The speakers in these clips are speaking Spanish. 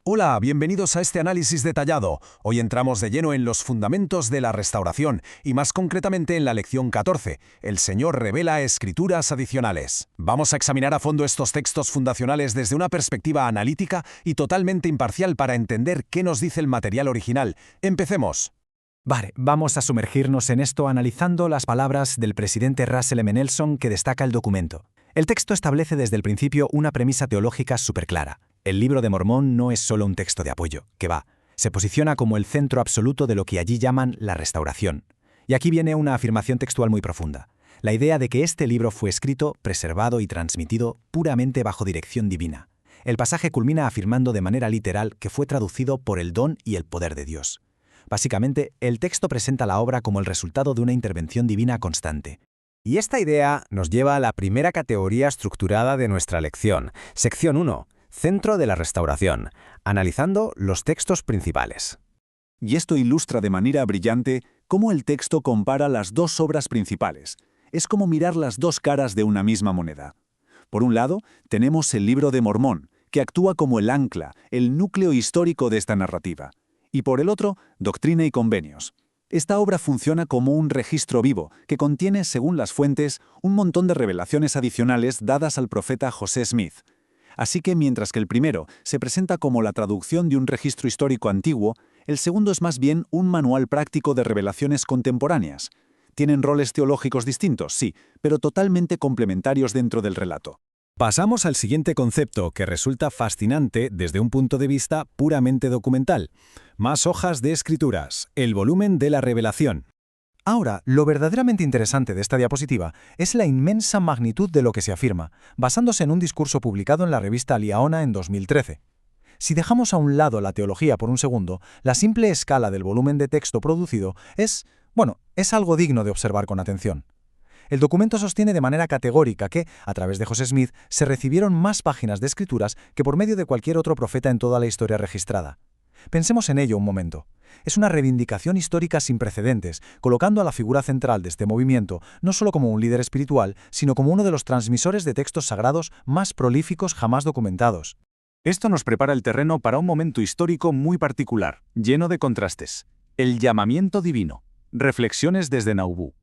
Hola, bienvenidos a este análisis detallado. Hoy entramos de lleno en los fundamentos de la restauración y más concretamente en la lección 14. El Señor revela escrituras adicionales. Vamos a examinar a fondo estos textos fundacionales desde una perspectiva analítica y totalmente imparcial para entender qué nos dice el material original. Empecemos. Vale, vamos a sumergirnos en esto analizando las palabras del presidente Russell M. Nelson que destaca el documento. El texto establece desde el principio una premisa teológica súper clara. El Libro de Mormón no es solo un texto de apoyo, que va, se posiciona como el centro absoluto de lo que allí llaman la restauración. Y aquí viene una afirmación textual muy profunda. La idea de que este libro fue escrito, preservado y transmitido puramente bajo dirección divina. El pasaje culmina afirmando de manera literal que fue traducido por el don y el poder de Dios. Básicamente, el texto presenta la obra como el resultado de una intervención divina constante. Y esta idea nos lleva a la primera categoría estructurada de nuestra lección, sección 1. Centro de la restauración, analizando los textos principales. Y esto ilustra de manera brillante cómo el texto compara las dos obras principales. Es como mirar las dos caras de una misma moneda. Por un lado, tenemos el Libro de Mormón, que actúa como el ancla, el núcleo histórico de esta narrativa. Y por el otro, Doctrina y Convenios. Esta obra funciona como un registro vivo que contiene, según las fuentes, un montón de revelaciones adicionales dadas al profeta José Smith. Así que mientras que el primero se presenta como la traducción de un registro histórico antiguo, el segundo es más bien un manual práctico de revelaciones contemporáneas. Tienen roles teológicos distintos, sí, pero totalmente complementarios dentro del relato. Pasamos al siguiente concepto que resulta fascinante desde un punto de vista puramente documental. Más hojas de escrituras, el volumen de la revelación. Ahora, lo verdaderamente interesante de esta diapositiva es la inmensa magnitud de lo que se afirma, basándose en un discurso publicado en la revista Liaona en 2013. Si dejamos a un lado la teología por un segundo, la simple escala del volumen de texto producido es algo digno de observar con atención. El documento sostiene de manera categórica que, a través de José Smith, se recibieron más páginas de escrituras que por medio de cualquier otro profeta en toda la historia registrada. Pensemos en ello un momento. Es una reivindicación histórica sin precedentes, colocando a la figura central de este movimiento no solo como un líder espiritual, sino como uno de los transmisores de textos sagrados más prolíficos jamás documentados. Esto nos prepara el terreno para un momento histórico muy particular, lleno de contrastes. El llamamiento divino. Reflexiones desde Nauvoo.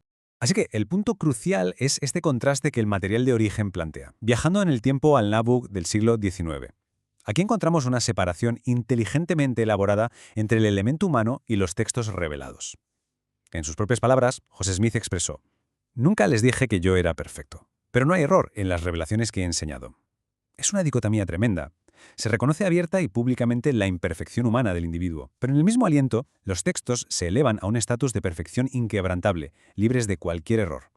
Así que el punto crucial es este contraste que el material de origen plantea, viajando en el tiempo al Nauvoo del siglo XIX. Aquí encontramos una separación inteligentemente elaborada entre el elemento humano y los textos revelados. En sus propias palabras, José Smith expresó: «Nunca les dije que yo era perfecto, pero no hay error en las revelaciones que he enseñado». Es una dicotomía tremenda. Se reconoce abierta y públicamente la imperfección humana del individuo, pero en el mismo aliento, los textos se elevan a un estatus de perfección inquebrantable, libres de cualquier error.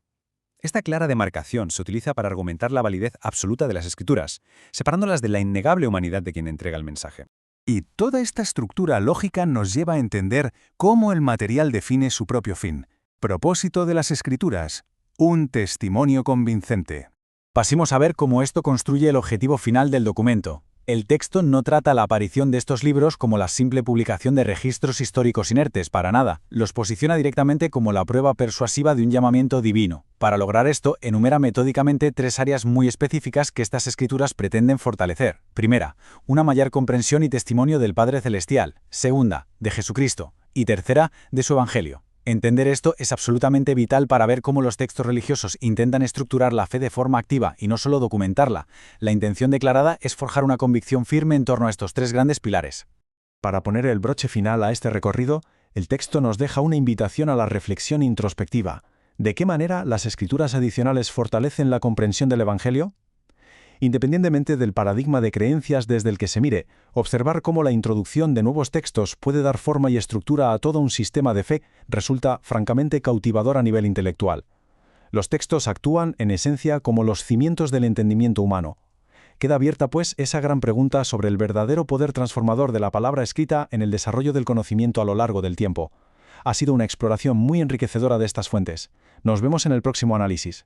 Esta clara demarcación se utiliza para argumentar la validez absoluta de las Escrituras, separándolas de la innegable humanidad de quien entrega el mensaje. Y toda esta estructura lógica nos lleva a entender cómo el material define su propio fin. Propósito de las Escrituras: un testimonio convincente. Pasemos a ver cómo esto construye el objetivo final del documento. El texto no trata la aparición de estos libros como la simple publicación de registros históricos inertes, para nada. Los posiciona directamente como la prueba persuasiva de un llamamiento divino. Para lograr esto, enumera metódicamente tres áreas muy específicas que estas escrituras pretenden fortalecer. Primera, una mayor comprensión y testimonio del Padre Celestial. Segunda, de Jesucristo. Y tercera, de su Evangelio. Entender esto es absolutamente vital para ver cómo los textos religiosos intentan estructurar la fe de forma activa y no solo documentarla. La intención declarada es forjar una convicción firme en torno a estos tres grandes pilares. Para poner el broche final a este recorrido, el texto nos deja una invitación a la reflexión introspectiva. ¿De qué manera las escrituras adicionales fortalecen la comprensión del Evangelio? Independientemente del paradigma de creencias desde el que se mire, observar cómo la introducción de nuevos textos puede dar forma y estructura a todo un sistema de fe resulta francamente cautivador a nivel intelectual. Los textos actúan, en esencia, como los cimientos del entendimiento humano. Queda abierta, pues, esa gran pregunta sobre el verdadero poder transformador de la palabra escrita en el desarrollo del conocimiento a lo largo del tiempo. Ha sido una exploración muy enriquecedora de estas fuentes. Nos vemos en el próximo análisis.